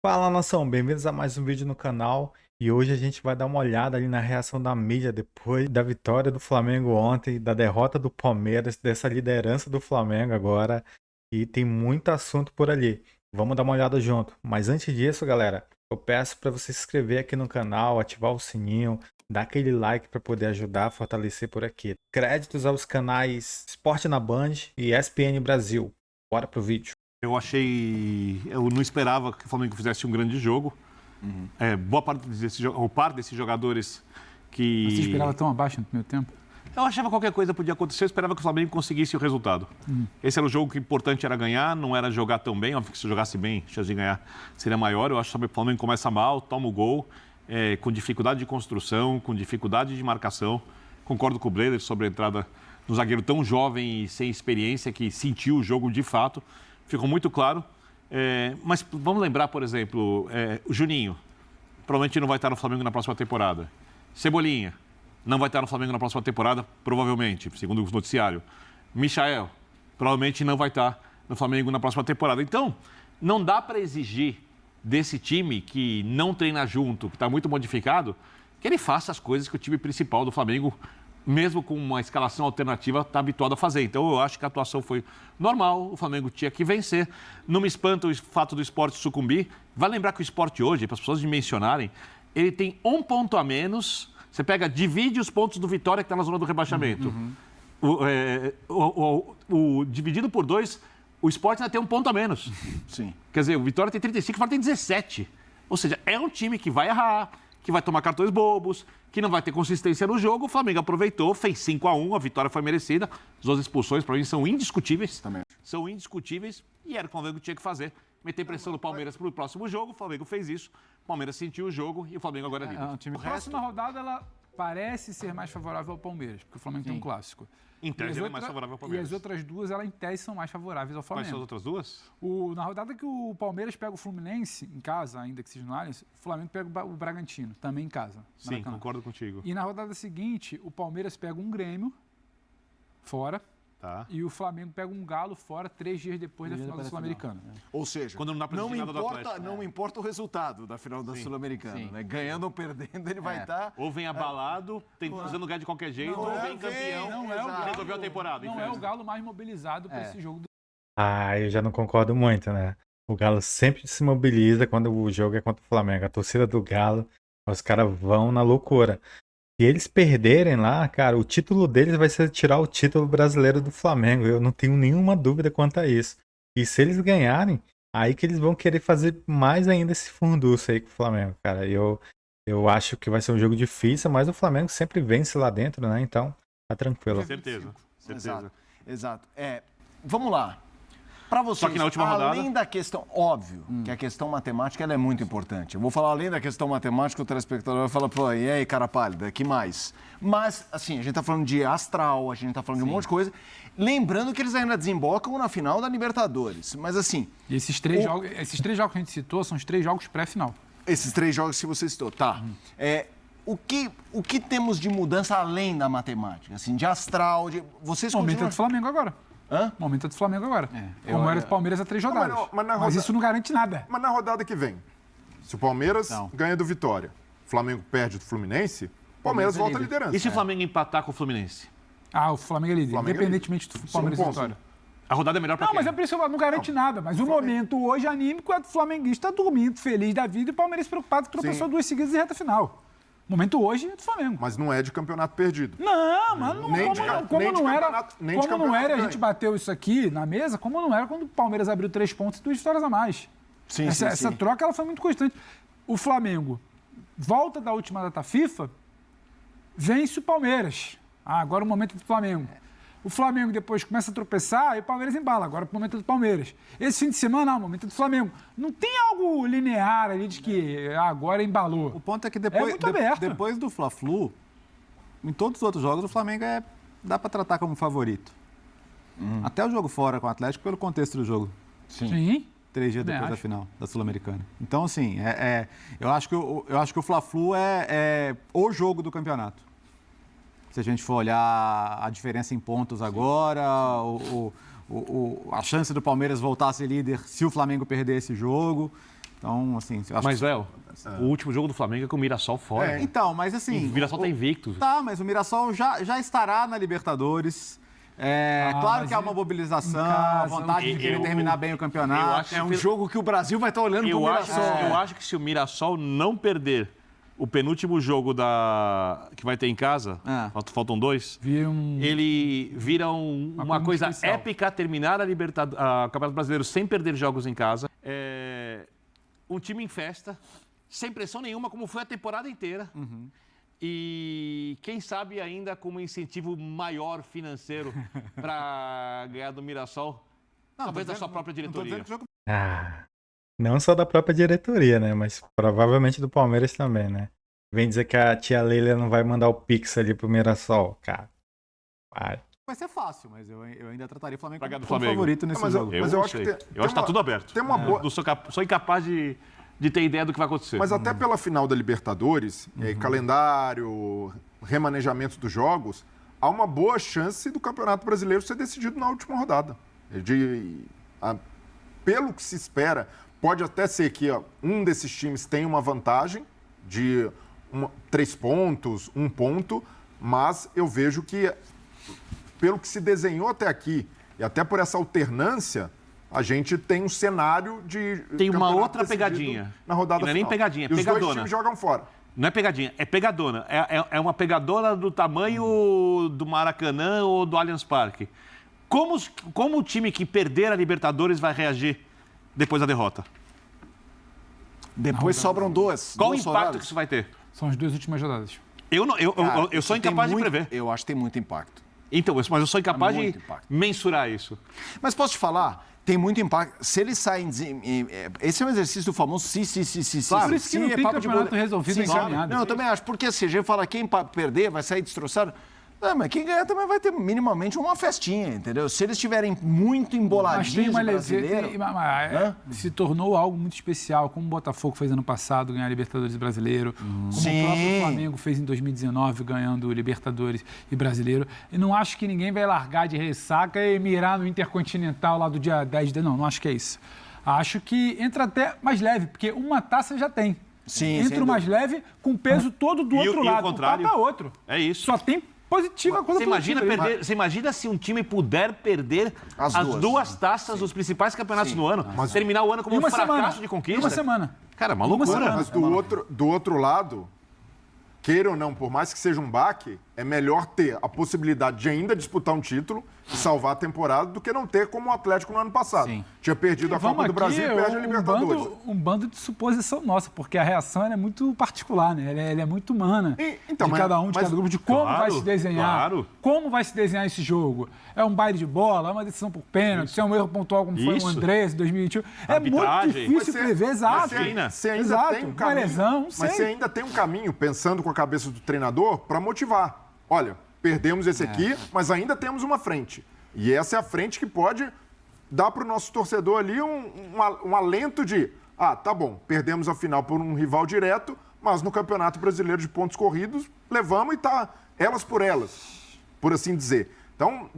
Fala, nação, bem-vindos a mais um vídeo no canal. E hoje a gente vai dar uma olhada ali na reação da mídia depois da vitória do Flamengo ontem, da derrota do Palmeiras, dessa liderança do Flamengo agora. E tem muito assunto por ali. Vamos dar uma olhada junto. Mas antes disso, galera, eu peço para você se inscrever aqui no canal, ativar o sininho, dar aquele like para poder ajudar a fortalecer por aqui. Créditos aos canais Esporte na Band e ESPN Brasil. Bora pro vídeo. Eu não esperava que o Flamengo fizesse um grande jogo. Boa parte desses jogadores que... Você esperava tão abaixo no primeiro tempo? Eu achava que qualquer coisa podia acontecer, eu esperava que o Flamengo conseguisse o resultado. Esse era o jogo que o importante era ganhar, não era jogar tão bem. Óbvio que se jogasse bem, a chance de ganhar seria maior. Eu acho que o Flamengo começa mal, toma o gol, com dificuldade de construção, com dificuldade de marcação. Concordo com o Brenner sobre a entrada de um zagueiro tão jovem e sem experiência, que sentiu o jogo de fato. Ficou muito claro. Mas vamos lembrar, por exemplo, o Juninho. Provavelmente não vai estar no Flamengo na próxima temporada. Cebolinha não vai estar no Flamengo na próxima temporada, provavelmente, segundo o noticiário. Michael provavelmente não vai estar no Flamengo na próxima temporada. Então, não dá para exigir desse time que não treina junto, que está muito modificado, que ele faça as coisas que o time principal do Flamengo, mesmo com uma escalação alternativa, está habituado a fazer. Então, eu acho que a atuação foi normal, o Flamengo tinha que vencer. Não me espanta o fato do Sport sucumbir. Vai lembrar que o Sport hoje, para as pessoas dimensionarem, ele tem um ponto a menos. Você divide os pontos do Vitória, que está na zona do rebaixamento. Dividido por 2, o Sport ainda tem um ponto a menos. Sim. Quer dizer, o Vitória tem 35, o Vitória tem 17. Ou seja, é um time que vai errar, que vai tomar cartões bobos, que não vai ter consistência no jogo. O Flamengo aproveitou, fez 5-1, a vitória foi merecida. As 2 expulsões, para mim, são indiscutíveis. Também. São indiscutíveis e era o que o Flamengo tinha que fazer. Meter pressão no Palmeiras para o próximo jogo. O Flamengo fez isso. O Palmeiras sentiu o jogo e o Flamengo agora é líder. A próxima rodada, ela parece ser mais favorável ao Palmeiras, porque o Flamengo tem um clássico. Em tese, ela é mais favorável ao Palmeiras. E as outras duas, ela em tese, são mais favoráveis ao Quais Flamengo. são as outras duas? Na rodada que o Palmeiras pega o Fluminense, em casa, ainda que seja no Allianz, o Flamengo pega o Bragantino, também em casa. Sim, Maracanã. concordo contigo. E na rodada seguinte, o Palmeiras pega um Grêmio, fora, Tá. e o Flamengo pega um Galo fora 3 dias depois da final da Sul-Americana. Ou seja, Quando não dá pra não, decidir nada do importa, Atlético. não importa o resultado da final da Sul-Americana, né? Ganhando ou perdendo, ele vai estar... Ou vem abalado, tentando ganhar de qualquer jeito, Não ou é, vem campeão, não é o Galo. resolveu a temporada. Não é o Galo mais mobilizado para esse jogo. Eu já não concordo muito, né? O Galo sempre se mobiliza quando o jogo é contra o Flamengo. A torcida do Galo, os caras vão na loucura. Se eles perderem lá, cara, o título deles vai ser tirar o título brasileiro do Flamengo. Eu não tenho nenhuma dúvida quanto a isso. E se eles ganharem, aí que eles vão querer fazer mais ainda esse furdunço aí com o Flamengo, cara. Eu acho que vai ser um jogo difícil, mas o Flamengo sempre vence lá dentro, né? Então, tá tranquilo. Certeza. Exato. Vamos lá. Para vocês, Só que na última além da questão, óbvio, que a questão matemática ela é muito importante. Eu vou falar além da questão matemática, o telespectador vai falar, pô, e aí, cara pálida, que mais? Mas, assim, a gente tá falando de astral, a gente tá falando de um monte de coisa. Lembrando que eles ainda desembocam na final da Libertadores. Mas, assim... E esses três jogos que a gente citou são os 3 jogos pré-final. Esses 3 jogos que você citou, tá. O que temos de mudança além da matemática? Assim, de astral, de... Vocês O momento é continuam... do Flamengo agora. Hã? O momento é do Flamengo agora. Como era do Palmeiras há 3 rodadas. Mas isso não garante nada. Mas na rodada que vem, se o Palmeiras ganha do Vitória, o Flamengo perde do Fluminense, o Palmeiras volta à liderança. E se o Flamengo empatar com o Fluminense? O Flamengo é líder, Flamengo é independentemente do Palmeiras e Vitória. A rodada é melhor para Não, quem? mas é por isso que eu não garante nada. Mas o momento hoje anímico é do flamenguista dormindo, feliz da vida, e o Palmeiras preocupado que tropeçou 2 seguidas de reta final. O momento hoje é do Flamengo. Mas não é de campeonato perdido. Não, mas como não era, a gente ganho. bateu isso aqui na mesa, como não era quando o Palmeiras abriu 3 pontos e 2 vitórias a mais. Essa troca ela foi muito constante. O Flamengo volta da última data FIFA, vence o Palmeiras. Agora o momento do Flamengo. O Flamengo depois começa a tropeçar e o Palmeiras embala. Agora o momento do Palmeiras. Esse fim de semana, o momento do Flamengo. Não tem algo linear ali de que agora embalou. O ponto é que muito aberto. depois do Fla-Flu, em todos os outros jogos, o Flamengo dá para tratar como favorito. Até o jogo fora com o Atlético, pelo contexto do jogo. Sim. 3 dias depois da final da Sul-Americana. Então, assim, eu acho que o Fla-Flu é o jogo do campeonato. Se a gente for olhar a diferença em pontos agora, a chance do Palmeiras voltar a ser líder se o Flamengo perder esse jogo. Então, assim... eu acho Mas, que... Léo, o último jogo do Flamengo é com o Mirassol fora. Então, mas assim... O Mirassol tá invicto. Tá, mas o Mirassol já estará na Libertadores. Claro que há uma mobilização, a vontade de querer terminar bem o campeonato. É um jogo que o Brasil vai estar olhando pro Mirassol. Eu acho que se o Mirassol não perder o penúltimo jogo que vai ter em casa, faltam 2, ele vira uma coisa especial. Épica terminar a Campeonato Brasileiro sem perder jogos em casa. Um time em festa, sem pressão nenhuma, como foi a temporada inteira. E quem sabe ainda com um incentivo maior financeiro para ganhar do Mirassol, talvez da sua própria diretoria. Não só da própria diretoria, né? Mas provavelmente do Palmeiras também, né? Vem dizer que a tia Leila não vai mandar o Pix ali pro Mirassol, cara. Vai ser fácil, mas eu ainda trataria o Flamengo como Flamengo. favorito nesse jogo. Mas eu acho que tá tudo aberto. Tem uma boa... Sou incapaz de ter ideia do que vai acontecer. Mas até pela final da Libertadores, calendário, remanejamento dos jogos, há uma boa chance do Campeonato Brasileiro ser decidido na última rodada. Pelo que se espera, pode até ser que um desses times tenha uma vantagem de 3 pontos, 1 ponto, mas eu vejo que, pelo que se desenhou até aqui, e até por essa alternância, a gente tem um cenário de... Tem uma outra pegadinha. Na rodada não é final. nem pegadinha, é e pegadona. Os dois times jogam fora. Não é pegadinha, é pegadona. É uma pegadona do tamanho do Maracanã ou do Allianz Parque. Como o time que perder a Libertadores vai reagir depois da derrota? Depois sobram 2. Qual o impacto que isso vai ter? São as 2 últimas rodadas. Eu sou incapaz de prever. Eu acho que tem muito impacto. Então, mas eu sou incapaz de mensurar isso. Mas posso te falar? Tem muito impacto. Se eles saem... Esse é um exercício do famoso sim. Claro, por isso que não tem campeonato resolvido encaminhado. Não, eu também acho. Porque se a gente fala quem perder vai sair destroçado... Não, mas quem ganhar também vai ter minimamente uma festinha, entendeu? Se eles estiverem muito emboladinhos brasileiro... Se tornou algo muito especial, como o Botafogo fez ano passado, ganhar Libertadores e Brasileiro, como o próprio Flamengo fez em 2019, ganhando Libertadores e Brasileiro. E não acho que ninguém vai largar de ressaca e mirar no Intercontinental lá do dia 10 de... Não acho que é isso. Acho que entra até mais leve, porque uma taça já tem. Entra o mais leve com o peso todo do outro lado. E o contrário. O outro. É isso. Só tem positiva coisa Você imagina se um time puder perder as duas taças dos principais campeonatos no ano, terminar o ano como um fracasso de conquista? Uma semana. Cara, uma loucura. Mas do outro lado, queira ou não, por mais que seja um baque, é melhor ter a possibilidade de ainda disputar um título e salvar a temporada do que não ter como o Atlético no ano passado. Tinha perdido a Copa do Brasil e perde a Libertadores. Um bando de suposição nossa, porque a reação é muito particular, né? Ela é muito humana. Cada grupo, de como vai se desenhar. Como vai se desenhar esse jogo. É um baile de bola, é uma decisão por pênalti, é um erro pontual como foi o Andrés em 2021. É muito difícil prever, exato. Você ainda tem um caminho, mas você ainda tem um caminho, pensando com a cabeça do treinador, para motivar. Olha, perdemos esse aqui, mas ainda temos uma frente. E essa é a frente que pode dar para o nosso torcedor ali um alento de tá bom, perdemos a final por um rival direto, mas no Campeonato Brasileiro de Pontos Corridos, levamos e tá elas por elas, por assim dizer. Então,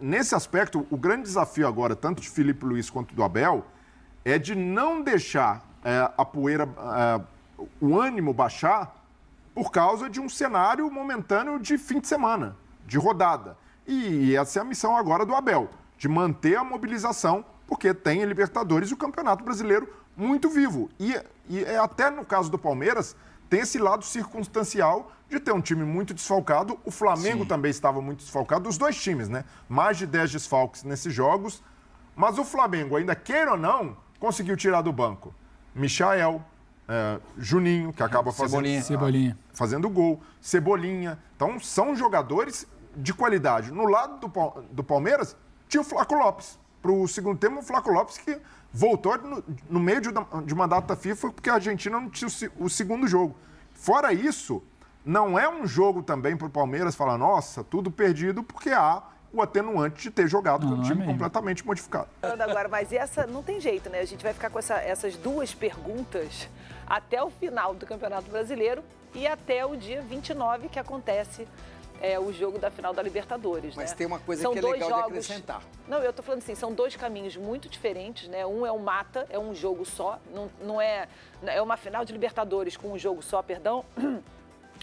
nesse aspecto, o grande desafio agora, tanto de Felipe Luiz quanto do Abel, é de não deixar a poeira, o ânimo baixar por causa de um cenário momentâneo de fim de semana, de rodada. E essa é a missão agora do Abel, de manter a mobilização, porque tem a Libertadores e o Campeonato Brasileiro muito vivo. E até no caso do Palmeiras, tem esse lado circunstancial de ter um time muito desfalcado. O Flamengo também estava muito desfalcado, os dois times, né? Mais de 10 desfalques nesses jogos. Mas o Flamengo, ainda queira ou não, conseguiu tirar do banco Michael, Juninho, que acaba fazendo gol, Cebolinha. Então, são jogadores de qualidade. No lado do Palmeiras, tinha o Flaco Lopes. Para o segundo tempo, o Flaco Lopes que voltou no meio de uma data FIFA porque a Argentina não tinha o segundo jogo. Fora isso, não é um jogo também para o Palmeiras falar, nossa, tudo perdido, porque há o atenuante de ter jogado com um time completamente modificado. Agora, mas essa não tem jeito, né? A gente vai ficar com essas duas perguntas até o final do Campeonato Brasileiro e até o dia 29, que acontece o jogo da final da Libertadores. Mas né? tem uma coisa São que é dois legal jogos... de acrescentar. Não, eu tô falando assim, são dois caminhos muito diferentes, né? Um é um mata, é um jogo só, não é uma final de Libertadores com um jogo só, perdão.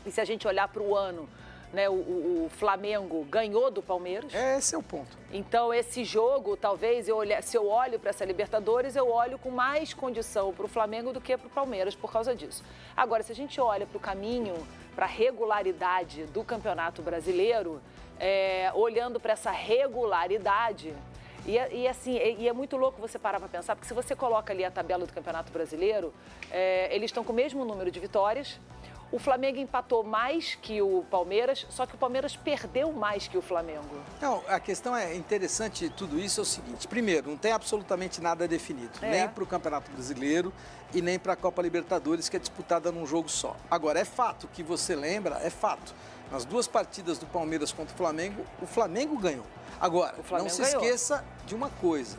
E se a gente olhar para o ano, né, o Flamengo ganhou do Palmeiras. Esse é o ponto. Então, esse jogo, talvez, se eu olho para essa Libertadores, eu olho com mais condição para o Flamengo do que para o Palmeiras por causa disso. Agora, se a gente olha para o caminho, para a regularidade do Campeonato Brasileiro, olhando para essa regularidade... E é muito louco você parar para pensar, porque se você coloca ali a tabela do Campeonato Brasileiro, eles estão com o mesmo número de vitórias. O Flamengo empatou mais que o Palmeiras, só que o Palmeiras perdeu mais que o Flamengo. Não, a questão é interessante de tudo isso é o seguinte. Primeiro, não tem absolutamente nada definido, nem para o Campeonato Brasileiro e nem para a Copa Libertadores, que é disputada num jogo só. Agora, é fato que você lembra, é fato. Nas 2 partidas do Palmeiras contra o Flamengo ganhou. Agora, não se esqueça de uma coisa.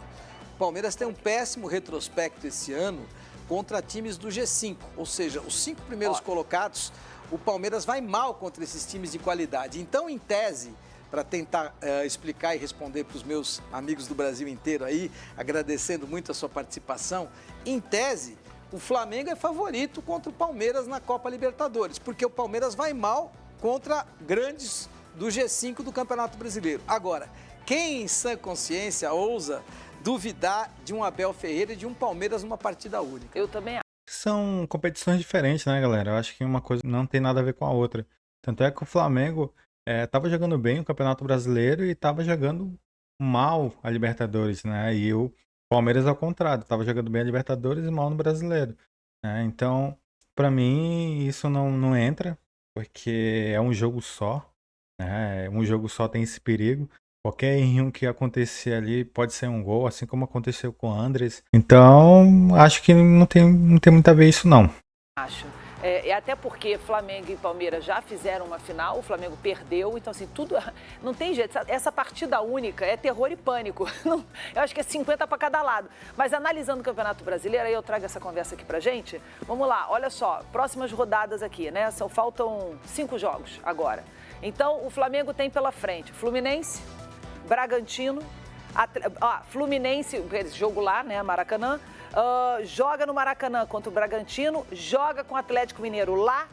O Palmeiras tem um péssimo retrospecto esse ano contra times do G5, ou seja, os 5 primeiros colocados, o Palmeiras vai mal contra esses times de qualidade. Então, em tese, para tentar explicar e responder para os meus amigos do Brasil inteiro aí, agradecendo muito a sua participação, em tese, o Flamengo é favorito contra o Palmeiras na Copa Libertadores, porque o Palmeiras vai mal contra grandes do G5 do Campeonato Brasileiro. Agora, quem em sã consciência ousa duvidar de um Abel Ferreira e de um Palmeiras numa partida única? Eu também acho. São competições diferentes, né, galera? Eu acho que uma coisa não tem nada a ver com a outra. Tanto é que o Flamengo estava jogando bem o Campeonato Brasileiro e estava jogando mal a Libertadores, né? E o Palmeiras, ao contrário, estava jogando bem a Libertadores e mal no Brasileiro. Né? Então, para mim, isso não entra, porque é um jogo só. Né? Um jogo só tem esse perigo. Qualquer erro que acontecer ali pode ser um gol, assim como aconteceu com o Andres. Então, acho que não tem muito a ver isso, não. Acho. Até porque Flamengo e Palmeiras já fizeram uma final, o Flamengo perdeu, então assim, tudo... Não tem jeito, essa partida única é terror e pânico. Eu acho que é 50 para cada lado. Mas analisando o Campeonato Brasileiro, aí eu trago essa conversa aqui pra gente. Vamos lá, olha só, próximas rodadas aqui, né? Faltam 5 jogos agora. Então, o Flamengo tem pela frente Fluminense, Bragantino, Fluminense, jogo lá, né, Maracanã, joga no Maracanã contra o Bragantino, joga com o Atlético Mineiro lá,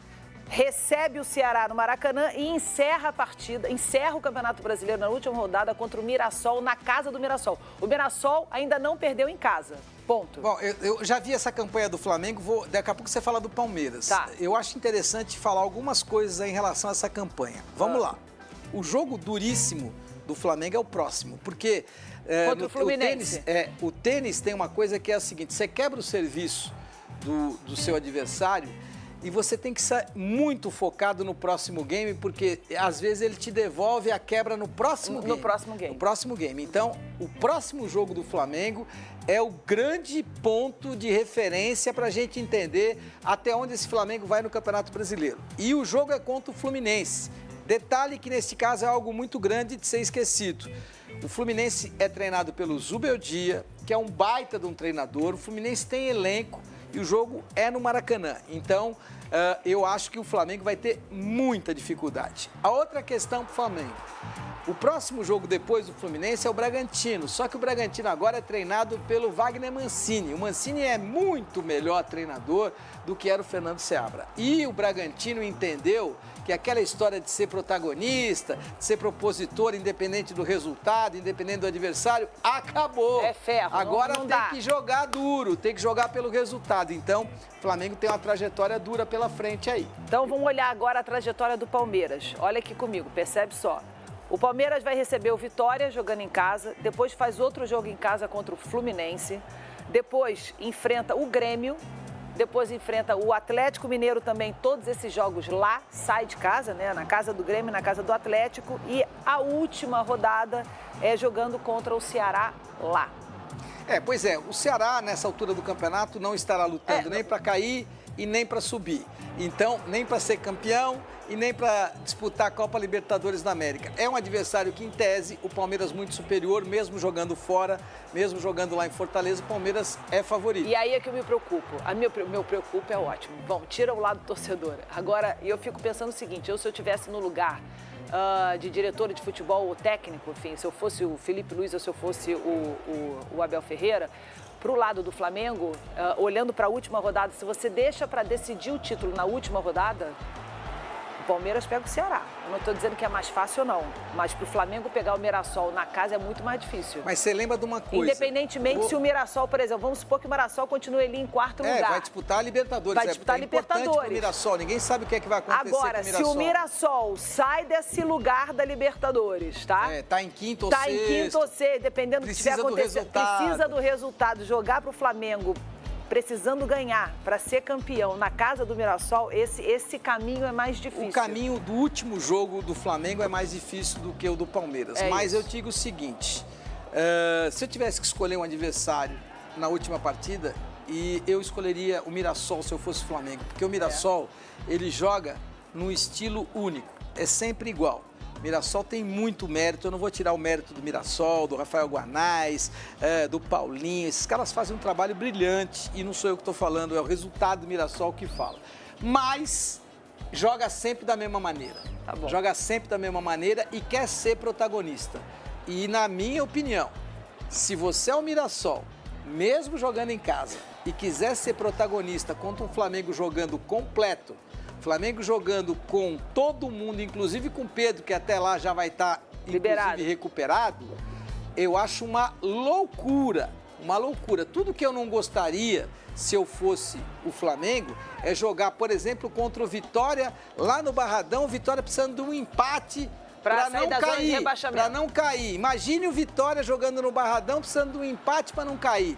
recebe o Ceará no Maracanã e encerra a partida, encerra o Campeonato Brasileiro na última rodada contra o Mirassol, na casa do Mirassol. O Mirassol ainda não perdeu em casa. Ponto. Bom, eu já vi essa campanha do Flamengo, daqui a pouco você fala do Palmeiras. Tá. Eu acho interessante falar algumas coisas em relação a essa campanha. Vamos lá. O jogo duríssimo do Flamengo é o próximo, porque contra o Fluminense. O tênis tem uma coisa que é a seguinte: você quebra o serviço do seu adversário e você tem que ser muito focado no próximo game, porque às vezes ele te devolve a quebra no próximo game. No próximo game. Então, o próximo jogo do Flamengo é o grande ponto de referência para a gente entender até onde esse Flamengo vai no Campeonato Brasileiro. E o jogo é contra o Fluminense. Detalhe que neste caso é algo muito grande de ser esquecido. O Fluminense é treinado pelo Zubeldia, que é um baita de um treinador. O Fluminense tem elenco e o jogo é no Maracanã. Então, eu acho que o Flamengo vai ter muita dificuldade. A outra questão para o Flamengo. O próximo jogo depois do Fluminense é o Bragantino. Só que o Bragantino agora é treinado pelo Wagner Mancini. O Mancini é muito melhor treinador do que era o Fernando Seabra. E o Bragantino entendeu que aquela história de ser protagonista, de ser propositor, independente do resultado, independente do adversário, acabou. É ferro. Agora não tem dá. que jogar duro, tem que jogar pelo resultado. Então, o Flamengo tem uma trajetória dura pela frente aí. Então, vamos olhar agora a trajetória do Palmeiras. Olha aqui comigo, percebe só. O Palmeiras vai receber o Vitória jogando em casa, depois faz outro jogo em casa contra o Fluminense, depois enfrenta o Grêmio, depois enfrenta o Atlético Mineiro também, todos esses jogos lá, sai de casa, né? Na casa do Grêmio, na casa do Atlético, e a última rodada é jogando contra o Ceará lá. Pois é, o Ceará nessa altura do campeonato não estará lutando nem para cair e nem para subir. Então, nem para ser campeão e nem para disputar a Copa Libertadores da América. É um adversário que, em tese, o Palmeiras muito superior, mesmo jogando fora, mesmo jogando lá em Fortaleza, o Palmeiras é favorito. E aí é que eu me preocupo. Meu preocupo é ótimo. Bom, tira o lado torcedor. Agora, eu fico pensando o seguinte, se eu estivesse no lugar de diretor de futebol ou técnico, enfim, se eu fosse o Felipe Luiz ou se eu fosse o Abel Ferreira, para o lado do Flamengo, olhando para a última rodada, se você deixa para decidir o título na última rodada, o Palmeiras pega o Ceará. Eu não estou dizendo que é mais fácil ou não, mas para o Flamengo pegar o Mirassol na casa é muito mais difícil. Mas você lembra de uma coisa? Independentemente se o Mirassol, por exemplo, vamos supor que o Mirassol continue ali em quarto lugar. Vai disputar a Libertadores. Vai disputar a Libertadores. Importante pro Mirassol, ninguém sabe o que é que vai acontecer agora, com o Mirassol. se o Mirassol sai desse lugar da Libertadores, tá? Tá em quinto ou sexto. Tá em quinto ou sexto, dependendo do que estiver acontecendo. Precisa do resultado. Jogar pro Flamengo precisando ganhar para ser campeão na casa do Mirassol, esse caminho é mais difícil. O caminho do último jogo do Flamengo é mais difícil do que o do Palmeiras. Mas eu digo o seguinte, se eu tivesse que escolher um adversário na última partida, eu escolheria o Mirassol se eu fosse Flamengo, porque o Mirassol, ele joga num estilo único, é sempre igual. Mirassol tem muito mérito, eu não vou tirar o mérito do Mirassol, do Rafael Guarnaz, do Paulinho, esses caras fazem um trabalho brilhante e não sou eu que estou falando, é o resultado do Mirassol que fala. Mas joga sempre da mesma maneira, joga sempre da mesma maneira e quer ser protagonista. E na minha opinião, se você é o Mirassol, mesmo jogando em casa e quiser ser protagonista contra um Flamengo jogando completo, Flamengo jogando com todo mundo, inclusive com o Pedro, que até lá já vai estar inclusive recuperado, eu acho uma loucura, uma loucura. Tudo que eu não gostaria, se eu fosse o Flamengo, é jogar, por exemplo, contra o Vitória, lá no Barradão, o Vitória precisando de um empate para não cair, para não cair. Imagine o Vitória jogando no Barradão, precisando de um empate para não cair.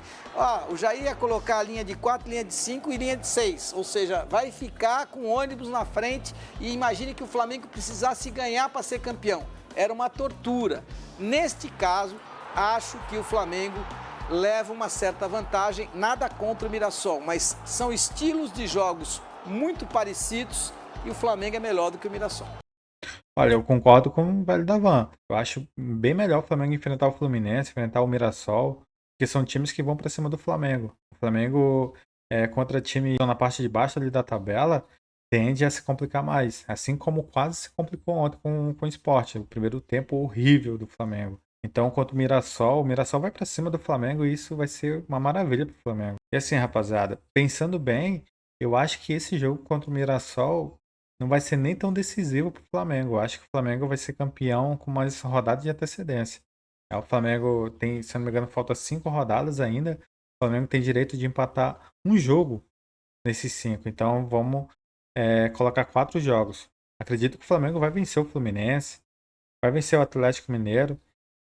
O Jair ia colocar a linha de 4, linha de 5 e linha de 6. Ou seja, vai ficar com ônibus na frente e imagine que o Flamengo precisasse ganhar para ser campeão. Era uma tortura. Neste caso, acho que o Flamengo leva uma certa vantagem, nada contra o Mirassol, mas são estilos de jogos muito parecidos e o Flamengo é melhor do que o Mirassol. Olha, eu concordo com o velho da Van. Eu acho bem melhor o Flamengo enfrentar o Fluminense, enfrentar o Mirassol, porque são times que vão para cima do Flamengo. O Flamengo, contra time que estão na parte de baixo ali da tabela, tende a se complicar mais. Assim como quase se complicou ontem com o Sport. O primeiro tempo horrível do Flamengo. Então, contra o Mirassol vai para cima do Flamengo e isso vai ser uma maravilha pro Flamengo. E assim, rapaziada, pensando bem, eu acho que esse jogo contra o Mirassol não vai ser nem tão decisivo para o Flamengo. Eu acho que o Flamengo vai ser campeão com mais rodadas de antecedência. O Flamengo tem, se não me engano, falta 5 rodadas ainda. O Flamengo tem direito de empatar um jogo nesses 5. Então vamos colocar 4 jogos. Acredito que o Flamengo vai vencer o Fluminense, vai vencer o Atlético Mineiro.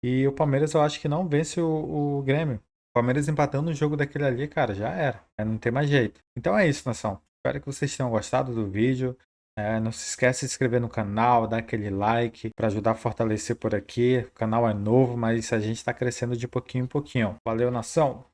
E o Palmeiras eu acho que não vence o Grêmio. O Palmeiras empatando o jogo daquele ali, cara, já era. Não tem mais jeito. Então é isso, nação. Espero que vocês tenham gostado do vídeo. Não se esqueça de se inscrever no canal, dar aquele like para ajudar a fortalecer por aqui. O canal é novo, mas a gente está crescendo de pouquinho em pouquinho. Valeu, nação!